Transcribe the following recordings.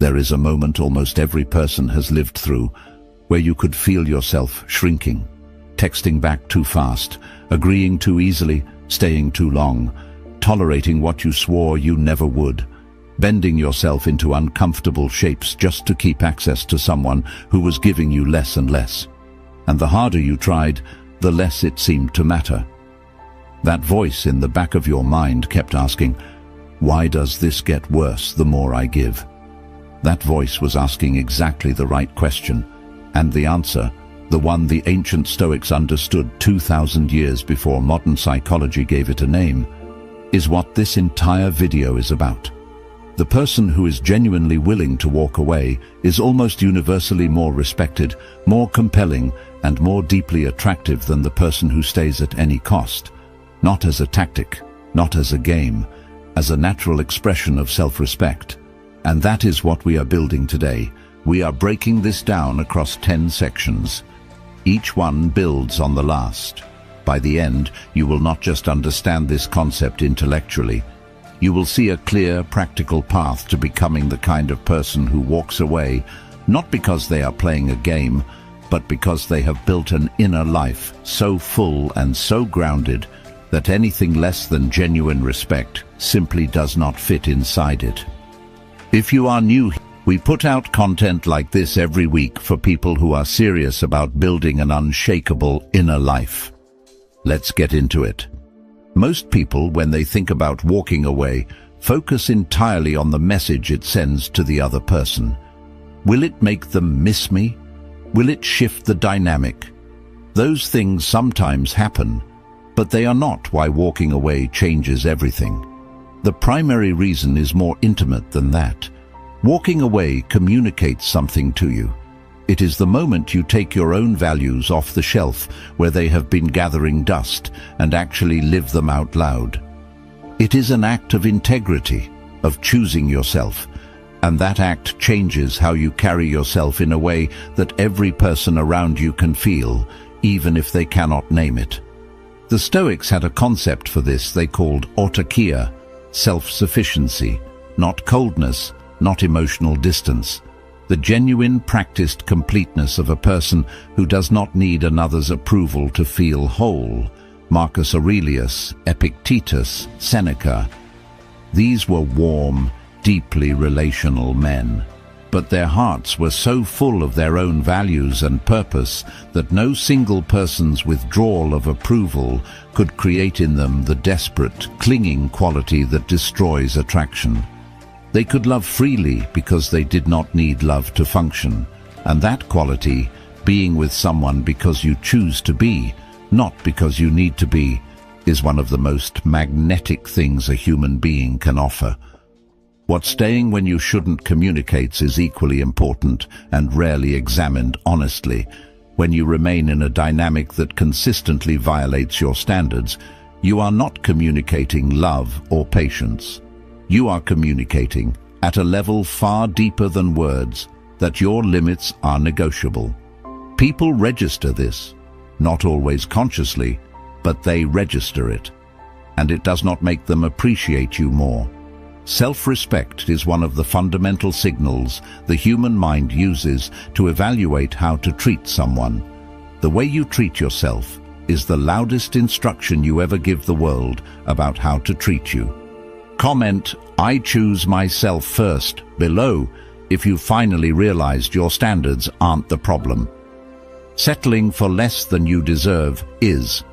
There is a moment almost every person has lived through where you could feel yourself shrinking, texting back too fast, agreeing too easily, staying too long, tolerating what you swore you never would, bending yourself into uncomfortable shapes just to keep access to someone who was giving you less and less. And the harder you tried, the less it seemed to matter. That voice in the back of your mind kept asking, "Why does this get worse the more I give?" That voice was asking exactly the right question, and the answer, the one the ancient Stoics understood 2,000 years before modern psychology gave it a name, is what this entire video is about. The person who is genuinely willing to walk away is almost universally more respected, more compelling, and more deeply attractive than the person who stays at any cost, not as a tactic, not as a game, as a natural expression of self-respect. And that is what we are building today. We are breaking this down across 10 sections. Each one builds on the last. By the end, you will not just understand this concept intellectually. You will see a clear, practical path to becoming the kind of person who walks away, not because they are playing a game, but because they have built an inner life so full and so grounded that anything less than genuine respect simply does not fit inside it. If you are new, we put out content like this every week for people who are serious about building an unshakable inner life. Let's get into it. Most people, when they think about walking away, focus entirely on the message it sends to the other person. Will it make them miss me? Will it shift the dynamic? Those things sometimes happen, but they are not why walking away changes everything. The primary reason is more intimate than that. Walking away communicates something to you. It is the moment you take your own values off the shelf where they have been gathering dust and actually live them out loud. It is an act of integrity, of choosing yourself, and that act changes how you carry yourself in a way that every person around you can feel, even if they cannot name it. The Stoics had a concept for this they called autarkia, self-sufficiency, not coldness, not emotional distance. The genuine practiced completeness of a person who does not need another's approval to feel whole. Marcus Aurelius, Epictetus, Seneca. These were warm, deeply relational men, but their hearts were so full of their own values and purpose that no single person's withdrawal of approval could create in them the desperate, clinging quality that destroys attraction. They could love freely because they did not need love to function, and that quality, being with someone because you choose to be, not because you need to be, is one of the most magnetic things a human being can offer. What staying when you shouldn't communicates is equally important and rarely examined honestly. When you remain in a dynamic that consistently violates your standards, you are not communicating love or patience. You are communicating, at a level far deeper than words, that your limits are negotiable. People register this, not always consciously, but they register it, and it does not make them appreciate you more. Self-respect is one of the fundamental signals the human mind uses to evaluate how to treat someone. The way you treat yourself is the loudest instruction you ever give the world about how to treat you. Comment, "I choose myself first," below if you finally realized your standards aren't the problem. Settling for less than you deserve is.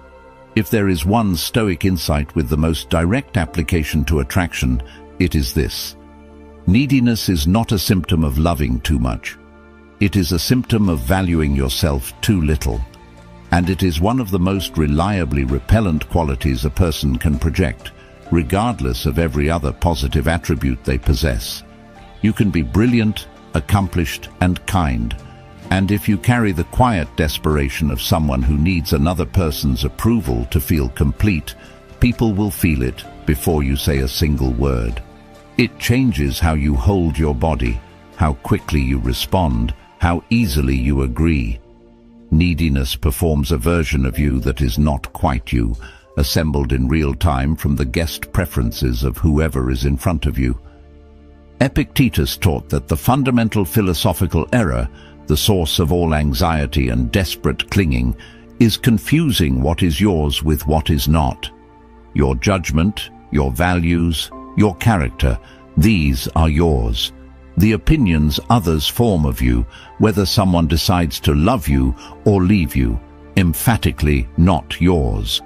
If there is one Stoic insight with the most direct application to attraction, it is this. Neediness is not a symptom of loving too much. It is a symptom of valuing yourself too little. And it is one of the most reliably repellent qualities a person can project, regardless of every other positive attribute they possess. You can be brilliant, accomplished, and kind. And if you carry the quiet desperation of someone who needs another person's approval to feel complete, people will feel it before you say a single word. It changes how you hold your body, how quickly you respond, how easily you agree. Neediness performs a version of you that is not quite you, assembled in real time from the guessed preferences of whoever is in front of you. Epictetus taught that the fundamental philosophical error, the source of all anxiety and desperate clinging, is confusing what is yours with what is not. Your judgment, your values, your character, these are yours. The opinions others form of you, whether someone decides to love you or leave you, emphatically not yours.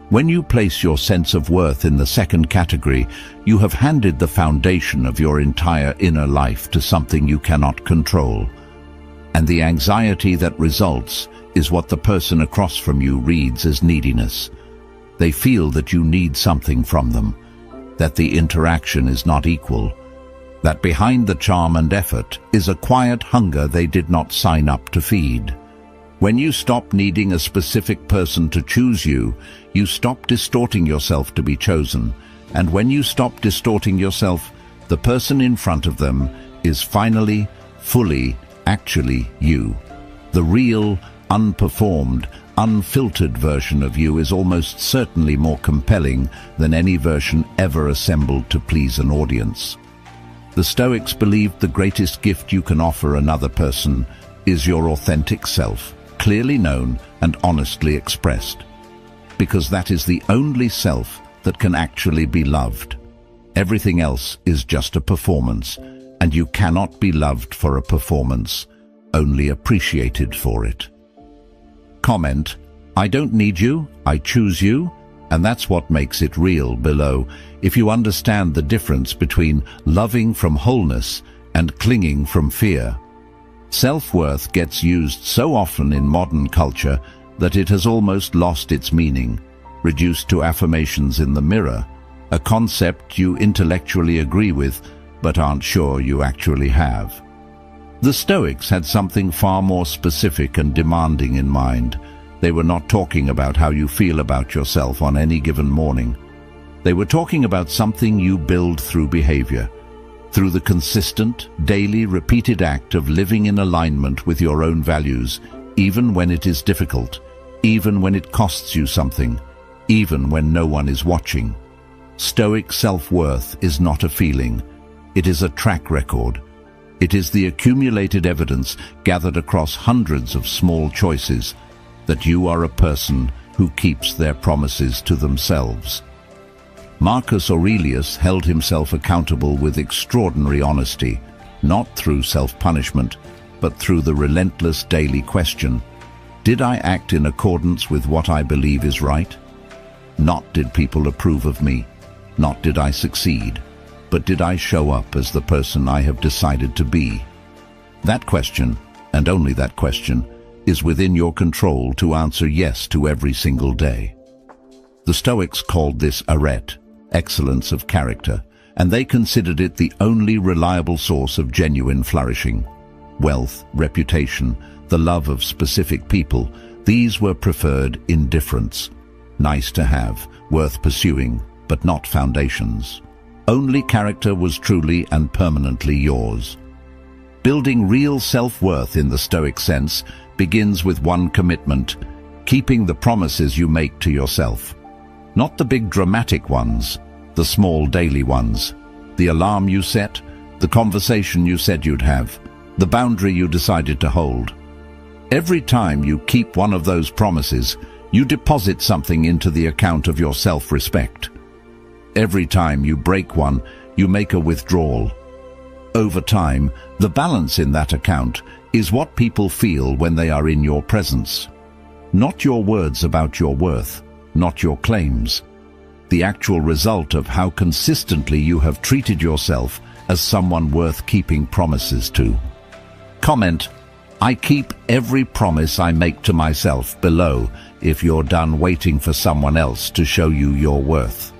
When you place your sense of worth in the second category, you have handed the foundation of your entire inner life to something you cannot control. And the anxiety that results is what the person across from you reads as neediness. They feel that you need something from them, that the interaction is not equal, that behind the charm and effort is a quiet hunger they did not sign up to feed. When you stop needing a specific person to choose you, you stop distorting yourself to be chosen. And when you stop distorting yourself, the person in front of them is finally, fully, actually you. The real, unperformed, unfiltered version of you is almost certainly more compelling than any version ever assembled to please an audience. The Stoics believed the greatest gift you can offer another person is your authentic self, clearly known and honestly expressed, because that is the only self that can actually be loved. Everything else is just a performance, and you cannot be loved for a performance, only appreciated for it. Comment: I don't need you, I choose you, and that's what makes it real below. If you understand the difference between loving from wholeness and clinging from fear. Self-worth gets used so often in modern culture that it has almost lost its meaning, reduced to affirmations in the mirror, a concept you intellectually agree with but aren't sure you actually have. The Stoics had something far more specific and demanding in mind. They were not talking about how you feel about yourself on any given morning. They were talking about something you build through behavior, through the consistent, daily, repeated act of living in alignment with your own values, even when it is difficult, even when it costs you something, even when no one is watching. Stoic self-worth is not a feeling. It is a track record. It is the accumulated evidence gathered across hundreds of small choices that you are a person who keeps their promises to themselves. Marcus Aurelius held himself accountable with extraordinary honesty, not through self-punishment, but through the relentless daily question, did I act in accordance with what I believe is right? Not did people approve of me, not did I succeed, but did I show up as the person I have decided to be? That question, and only that question, is within your control to answer yes to every single day. The Stoics called this arete, excellence of character, and they considered it the only reliable source of genuine flourishing. Wealth, reputation, the love of specific people, these were preferred indifference. Nice to have, worth pursuing, but not foundations. Only character was truly and permanently yours. Building real self-worth in the Stoic sense begins with one commitment: keeping the promises you make to yourself. Not the big dramatic ones, the small daily ones. The alarm you set, the conversation you said you'd have, the boundary you decided to hold. Every time you keep one of those promises, you deposit something into the account of your self-respect. Every time you break one, you make a withdrawal. Over time, the balance in that account is what people feel when they are in your presence. Not your words about your worth, not your claims. The actual result of how consistently you have treated yourself as someone worth keeping promises to. Comment: I keep every promise I make to myself below if you're done waiting for someone else to show you your worth.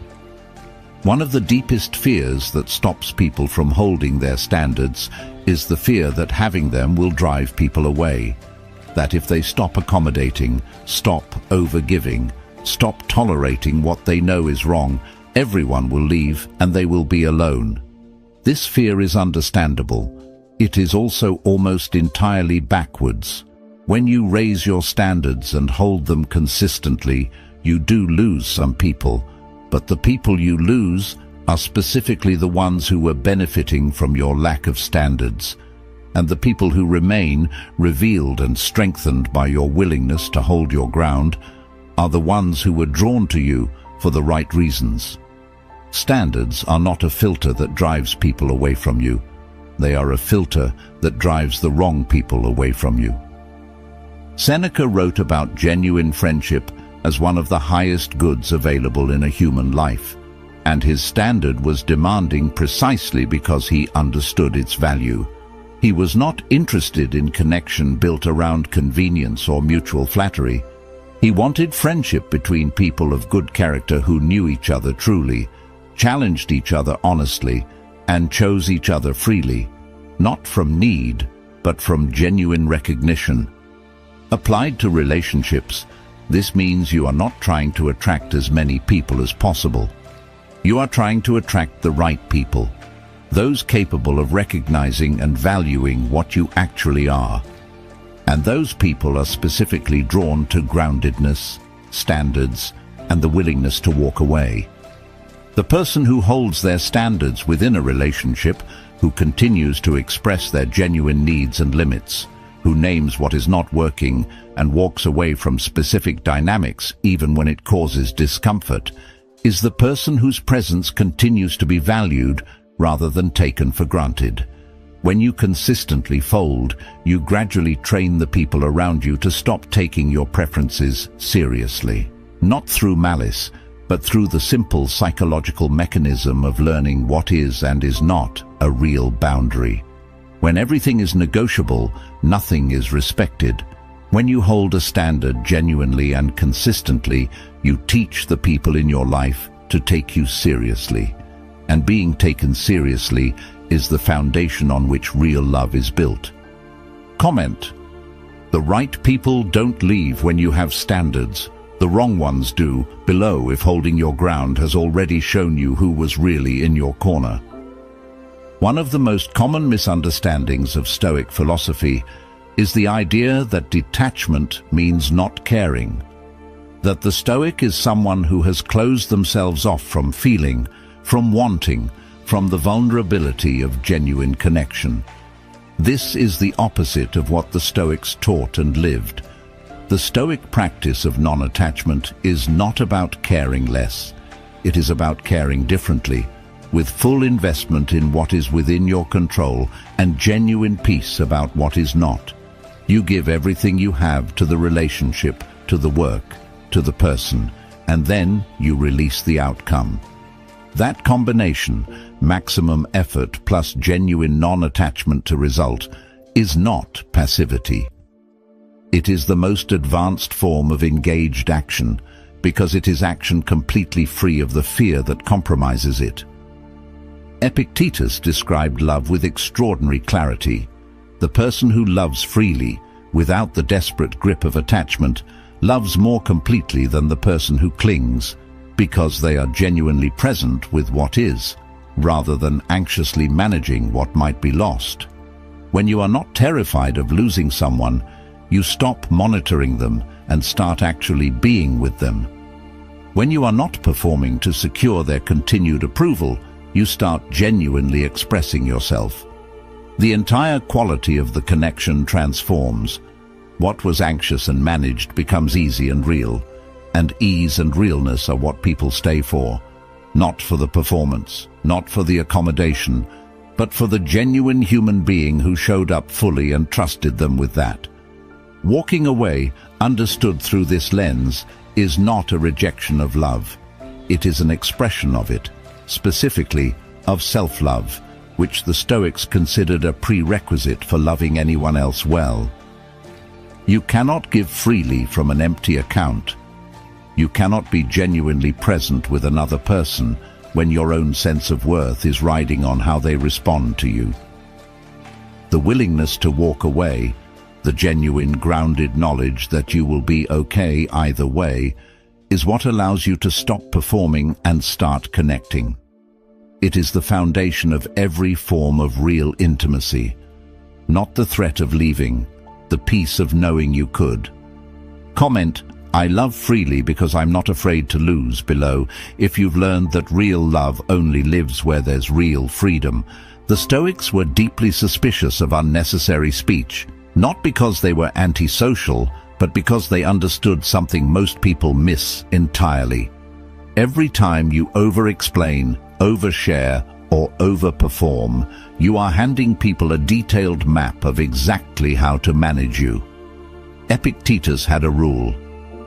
One of the deepest fears that stops people from holding their standards is the fear that having them will drive people away. That if they stop accommodating, stop overgiving, stop tolerating what they know is wrong, everyone will leave and they will be alone. This fear is understandable. It is also almost entirely backwards. When you raise your standards and hold them consistently, you do lose some people, but the people you lose are specifically the ones who were benefiting from your lack of standards, and the people who remain, revealed and strengthened by your willingness to hold your ground, are the ones who were drawn to you for the right reasons. Standards are not a filter that drives people away from you. They are a filter that drives the wrong people away from you. Seneca wrote about genuine friendship as one of the highest goods available in a human life, and his standard was demanding precisely because he understood its value. He was not interested in connection built around convenience or mutual flattery. He wanted friendship between people of good character who knew each other truly, challenged each other honestly, and chose each other freely, not from need, but from genuine recognition. Applied to relationships, this means you are not trying to attract as many people as possible. You are trying to attract the right people, those capable of recognizing and valuing what you actually are. And those people are specifically drawn to groundedness, standards, and the willingness to walk away. The person who holds their standards within a relationship, who continues to express their genuine needs and limits, who names what is not working and walks away from specific dynamics even when it causes discomfort, is the person whose presence continues to be valued rather than taken for granted. When you consistently fold, you gradually train the people around you to stop taking your preferences seriously. Not through malice, but through the simple psychological mechanism of learning what is and is not a real boundary. When everything is negotiable, nothing is respected. When you hold a standard genuinely and consistently, you teach the people in your life to take you seriously. And being taken seriously is the foundation on which real love is built. Comment: the right people don't leave when you have standards. The wrong ones do, below if holding your ground has already shown you who was really in your corner. One of the most common misunderstandings of Stoic philosophy is the idea that detachment means not caring, that the Stoic is someone who has closed themselves off from feeling, from wanting, from the vulnerability of genuine connection. This is the opposite of what the Stoics taught and lived. The Stoic practice of non-attachment is not about caring less. It is about caring differently, with full investment in what is within your control and genuine peace about what is not. You give everything you have to the relationship, to the work, to the person, and then you release the outcome. That combination, maximum effort plus genuine non-attachment to result, is not passivity. It is the most advanced form of engaged action, because it is action completely free of the fear that compromises it. Epictetus described love with extraordinary clarity. The person who loves freely, without the desperate grip of attachment, loves more completely than the person who clings, because they are genuinely present with what is, rather than anxiously managing what might be lost. When you are not terrified of losing someone, you stop monitoring them and start actually being with them. When you are not performing to secure their continued approval, you start genuinely expressing yourself. The entire quality of the connection transforms. What was anxious and managed becomes easy and real, and ease and realness are what people stay for, not for the performance, not for the accommodation, but for the genuine human being who showed up fully and trusted them with that. Walking away, understood through this lens, is not a rejection of love. It is an expression of it, specifically of self-love, which the Stoics considered a prerequisite for loving anyone else well. You cannot give freely from an empty account. You cannot be genuinely present with another person when your own sense of worth is riding on how they respond to you. The willingness to walk away, the genuine grounded knowledge that you will be okay either way, is what allows you to stop performing and start connecting. It is the foundation of every form of real intimacy, not the threat of leaving, the peace of knowing you could. Comment: I love freely because I'm not afraid to lose below. If you've learned that real love only lives where there's real freedom. The Stoics were deeply suspicious of unnecessary speech, not because they were antisocial, but because they understood something most people miss entirely. Every time you over-explain, overshare, or overperform, you are handing people a detailed map of exactly how to manage you. Epictetus had a rule.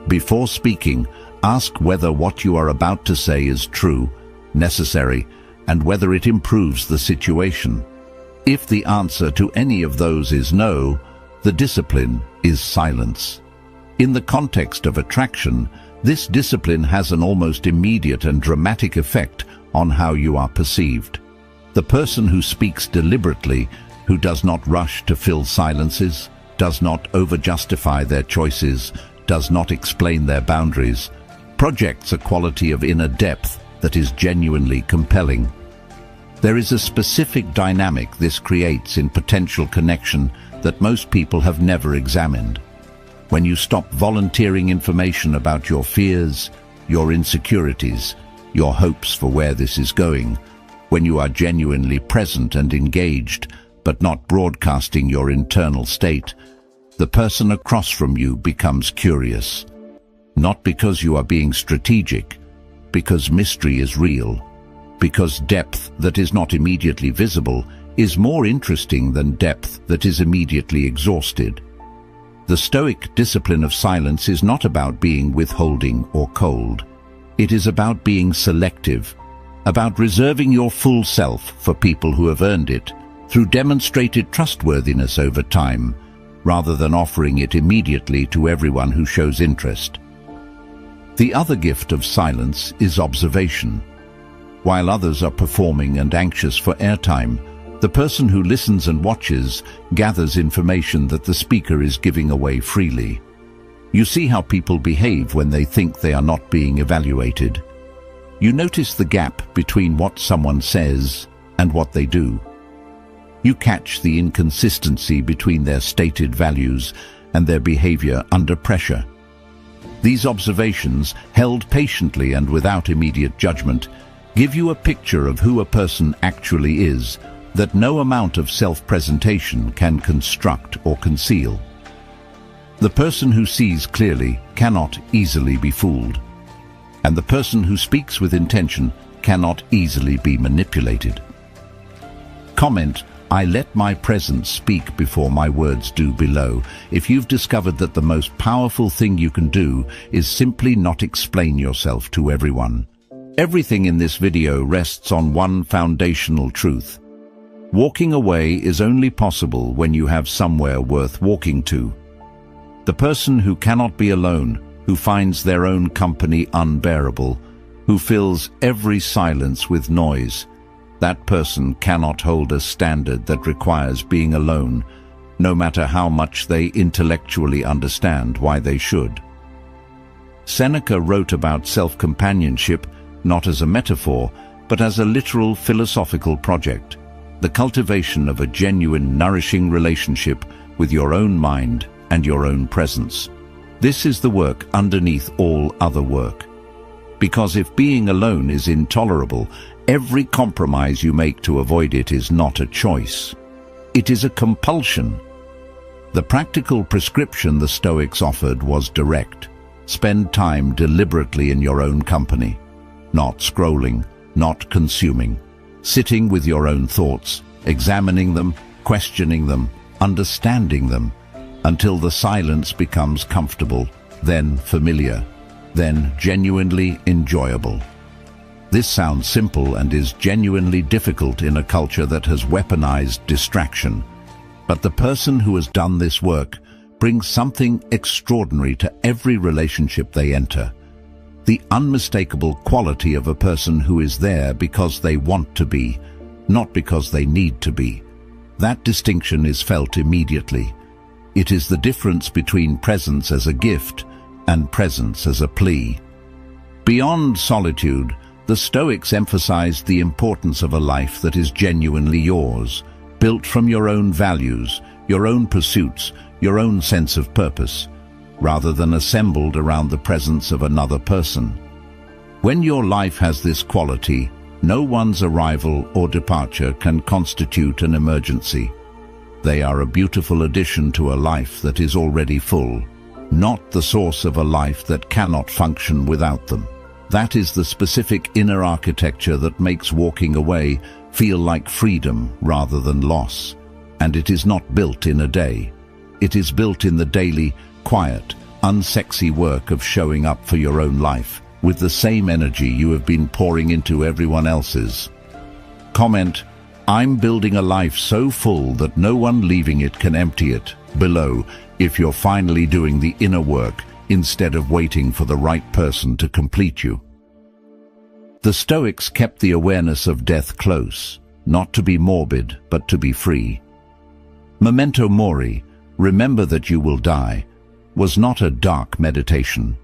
Before speaking, ask whether what you are about to say is true, necessary, and whether it improves the situation. If the answer to any of those is no, the discipline is silence. In the context of attraction, this discipline has an almost immediate and dramatic effect on how you are perceived. The person who speaks deliberately, who does not rush to fill silences, does not over-justify their choices, does not explain their boundaries, projects a quality of inner depth that is genuinely compelling. There is a specific dynamic this creates in potential connection that most people have never examined. When you stop volunteering information about your fears, your insecurities, your hopes for where this is going, when you are genuinely present and engaged, but not broadcasting your internal state, the person across from you becomes curious. Not because you are being strategic, because mystery is real, because depth that is not immediately visible is more interesting than depth that is immediately exhausted. The Stoic discipline of silence is not about being withholding or cold. It is about being selective, about reserving your full self for people who have earned it through demonstrated trustworthiness over time, rather than offering it immediately to everyone who shows interest. The other gift of silence is observation. While others are performing and anxious for airtime, the person who listens and watches gathers information that the speaker is giving away freely. You see how people behave when they think they are not being evaluated. You notice the gap between what someone says and what they do. You catch the inconsistency between their stated values and their behavior under pressure. These observations, held patiently and without immediate judgment, give you a picture of who a person actually is that no amount of self-presentation can construct or conceal. The person who sees clearly cannot easily be fooled, and the person who speaks with intention cannot easily be manipulated. Comment, I let my presence speak before my words do below, if you've discovered that the most powerful thing you can do is simply not explain yourself to everyone. Everything in this video rests on one foundational truth. Walking away is only possible when you have somewhere worth walking to. The person who cannot be alone, who finds their own company unbearable, who fills every silence with noise, that person cannot hold a standard that requires being alone, no matter how much they intellectually understand why they should. Seneca wrote about self-companionship not as a metaphor, but as a literal philosophical project, the cultivation of a genuine, nourishing relationship with your own mind and your own presence. This is the work underneath all other work. Because if being alone is intolerable, every compromise you make to avoid it is not a choice. It is a compulsion. The practical prescription the Stoics offered was direct. Spend time deliberately in your own company, not scrolling, not consuming, sitting with your own thoughts, examining them, questioning them, understanding them, until the silence becomes comfortable, then familiar, then genuinely enjoyable. This sounds simple and is genuinely difficult in a culture that has weaponized distraction. But the person who has done this work brings something extraordinary to every relationship they enter. The unmistakable quality of a person who is there because they want to be, not because they need to be. That distinction is felt immediately. It is the difference between presence as a gift and presence as a plea. Beyond solitude, the Stoics emphasized the importance of a life that is genuinely yours, built from your own values, your own pursuits, your own sense of purpose. rather than assembled around the presence of another person. When your life has this quality, no one's arrival or departure can constitute an emergency. They are a beautiful addition to a life that is already full, not the source of a life that cannot function without them. That is the specific inner architecture that makes walking away feel like freedom rather than loss. And it is not built in a day. It is built in the daily, quiet, unsexy work of showing up for your own life with the same energy you have been pouring into everyone else's. Comment, "I'm building a life so full that no one leaving it can empty it," below, if you're finally doing the inner work instead of waiting for the right person to complete you. The Stoics kept the awareness of death close, not to be morbid, but to be free. Memento mori, remember that you will die, was not a dark meditation.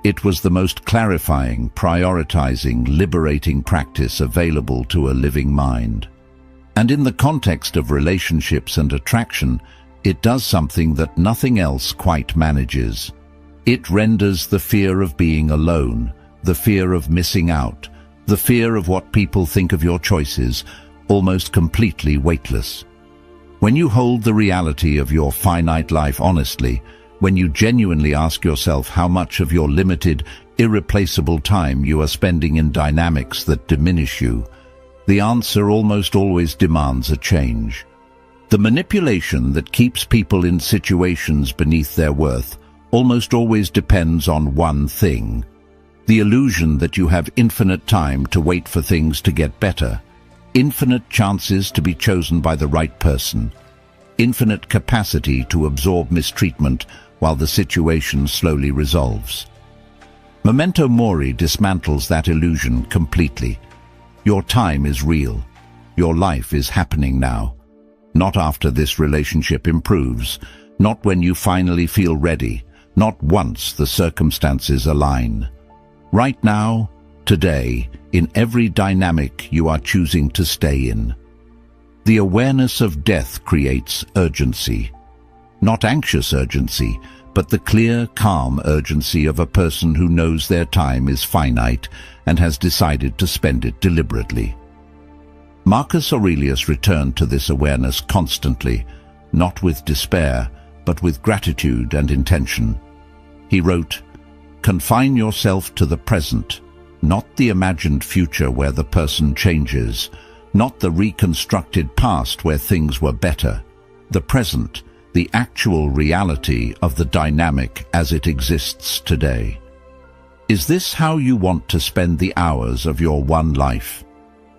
It was the most clarifying, prioritizing, liberating practice available to a living mind. And in the context of relationships and attraction, it does something that nothing else quite manages. It renders the fear of being alone, the fear of missing out, the fear of what people think of your choices, almost completely weightless. When you hold the reality of your finite life honestly, when you genuinely ask yourself how much of your limited, irreplaceable time you are spending in dynamics that diminish you, the answer almost always demands a change. The manipulation that keeps people in situations beneath their worth almost always depends on one thing: the illusion that you have infinite time to wait for things to get better, infinite chances to be chosen by the right person, infinite capacity to absorb mistreatment while the situation slowly resolves. Memento mori dismantles that illusion completely. Your time is real. Your life is happening now. Not after this relationship improves, not when you finally feel ready, not once the circumstances align. Right now, today, in every dynamic you are choosing to stay in. The awareness of death creates urgency. Not anxious urgency, but the clear, calm urgency of a person who knows their time is finite and has decided to spend it deliberately. Marcus Aurelius returned to this awareness constantly, not with despair, but with gratitude and intention. He wrote, "Confine yourself to the present, not the imagined future where the person changes, not the reconstructed past where things were better. The present, the actual reality of the dynamic as it exists today. Is this how you want to spend the hours of your one life?"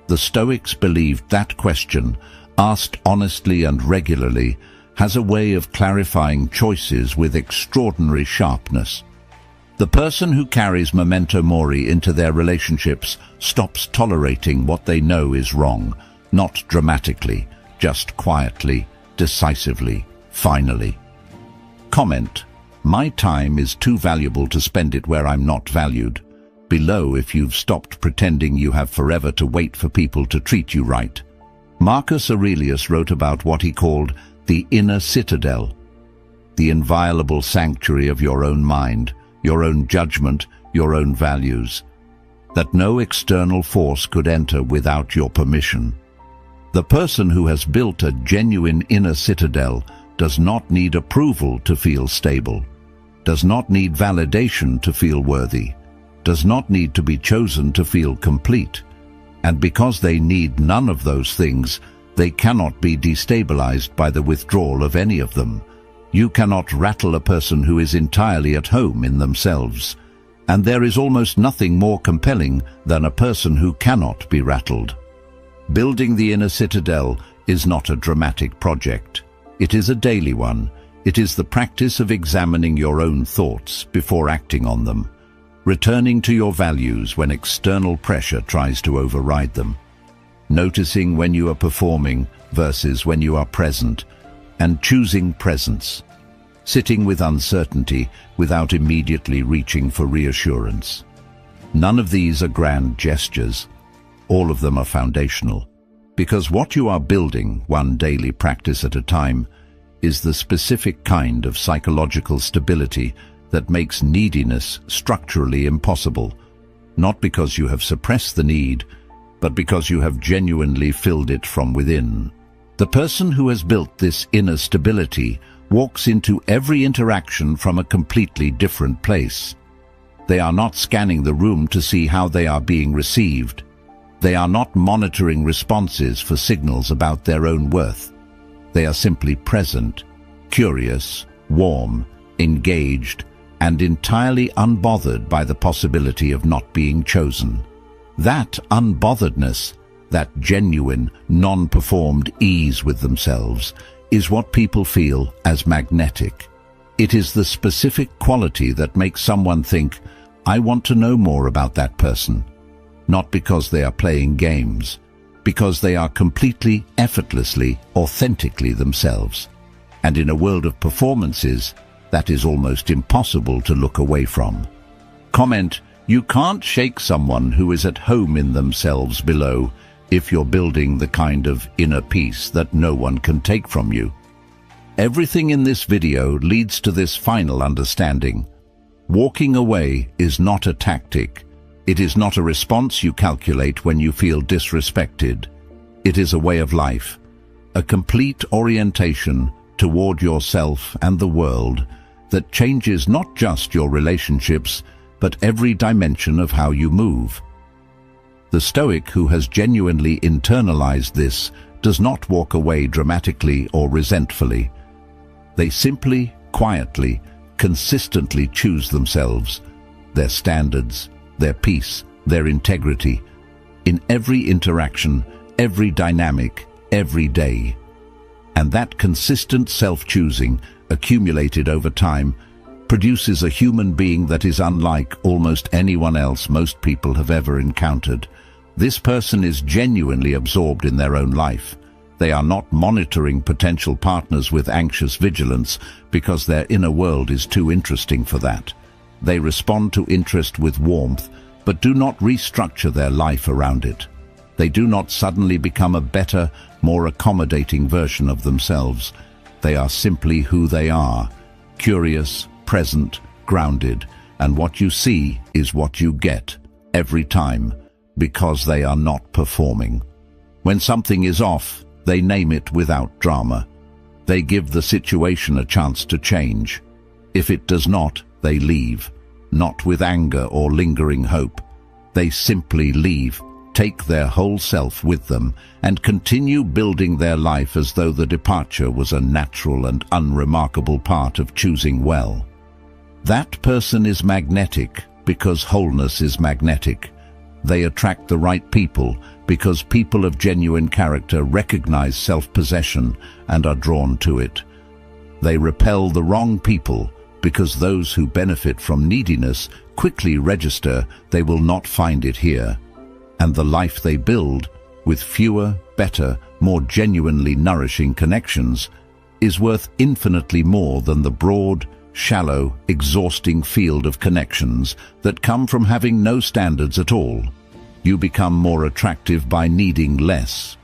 The Stoics believed that question, asked honestly and regularly, has a way of clarifying choices with extraordinary sharpness. The person who carries memento mori into their relationships stops tolerating what they know is wrong, not dramatically, just quietly, decisively, finally. Comment, "My time is too valuable to spend it where I'm not valued," below if you've stopped pretending you have forever to wait for people to treat you right. Marcus Aurelius wrote about what he called the inner citadel, the inviolable sanctuary of your own mind, your own judgment, your own values, that no external force could enter without your permission. The person who has built a genuine inner citadel does not need approval to feel stable, does not need validation to feel worthy, does not need to be chosen to feel complete. And because they need none of those things, they cannot be destabilized by the withdrawal of any of them. You cannot rattle a person who is entirely at home in themselves. And there is almost nothing more compelling than a person who cannot be rattled. Building the inner citadel is not a dramatic project. It is a daily one. It is the practice of examining your own thoughts before acting on them, returning to your values when external pressure tries to override them, noticing when you are performing versus when you are present, and choosing presence, sitting with uncertainty without immediately reaching for reassurance. None of these are grand gestures. All of them are foundational, because what you are building, one daily practice at a time, is the specific kind of psychological stability that makes neediness structurally impossible, not because you have suppressed the need, but because you have genuinely filled it from within. The person who has built this inner stability walks into every interaction from a completely different place. They are not scanning the room to see how they are being received. They are not monitoring responses for signals about their own worth. They are simply present, curious, warm, engaged, and entirely unbothered by the possibility of not being chosen. That unbotheredness, that genuine, non-performed ease with themselves, is what people feel as magnetic. It is the specific quality that makes someone think, I want to know more about that person. Not because they are playing games, because they are completely, effortlessly, authentically themselves. And in a world of performances, that is almost impossible to look away from. Comment, you can't shake someone who is at home in themselves below if you're building the kind of inner peace that no one can take from you. Everything in this video leads to this final understanding. Walking away is not a tactic. It is not a response you calculate when you feel disrespected. It is a way of life, a complete orientation toward yourself and the world that changes not just your relationships, but every dimension of how you move. The Stoic who has genuinely internalized this does not walk away dramatically or resentfully. They simply, quietly, consistently choose themselves, their standards, their peace, their integrity, in every interaction, every dynamic, every day. And that consistent self-choosing, accumulated over time, produces a human being that is unlike almost anyone else most people have ever encountered. This person is genuinely absorbed in their own life. They are not monitoring potential partners with anxious vigilance because their inner world is too interesting for that. They respond to interest with warmth, but do not restructure their life around it. They do not suddenly become a better, more accommodating version of themselves. They are simply who they are, curious, present, grounded, and what you see is what you get, every time, because they are not performing. When something is off, they name it without drama. They give the situation a chance to change. If it does not, they leave, not with anger or lingering hope. They simply leave, take their whole self with them, and continue building their life as though the departure was a natural and unremarkable part of choosing well. That person is magnetic because wholeness is magnetic. They attract the right people because people of genuine character recognize self-possession and are drawn to it. They repel the wrong people because those who benefit from neediness quickly register they will not find it here. And the life they build, with fewer, better, more genuinely nourishing connections, is worth infinitely more than the broad, shallow, exhausting field of connections that come from having no standards at all. You become more attractive by needing less.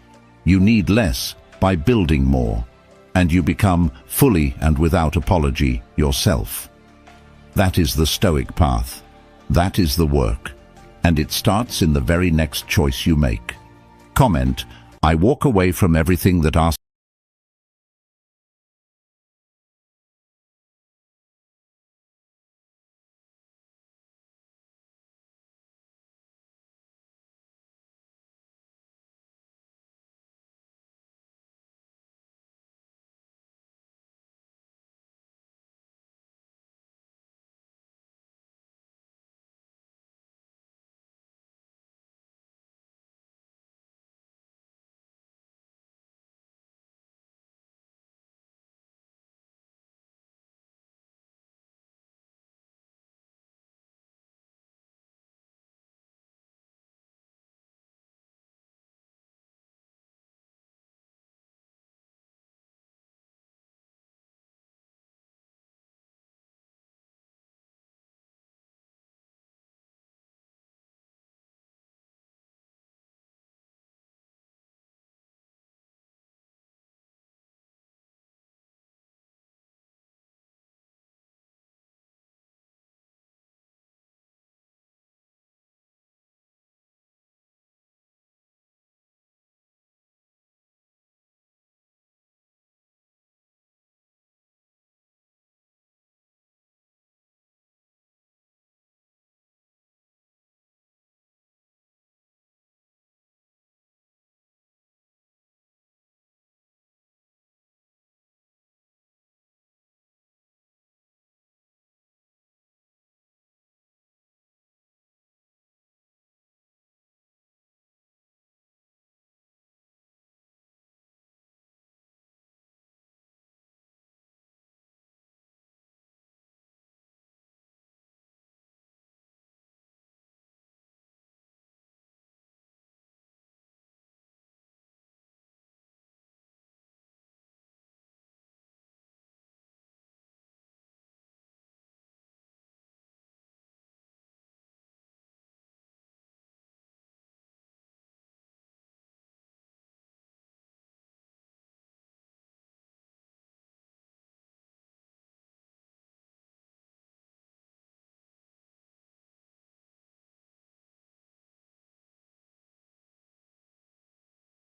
You need less by building more. And you become fully and without apology yourself. That is the Stoic path. That is the work. And it starts in the very next choice you make. Comment, I walk away from everything that asks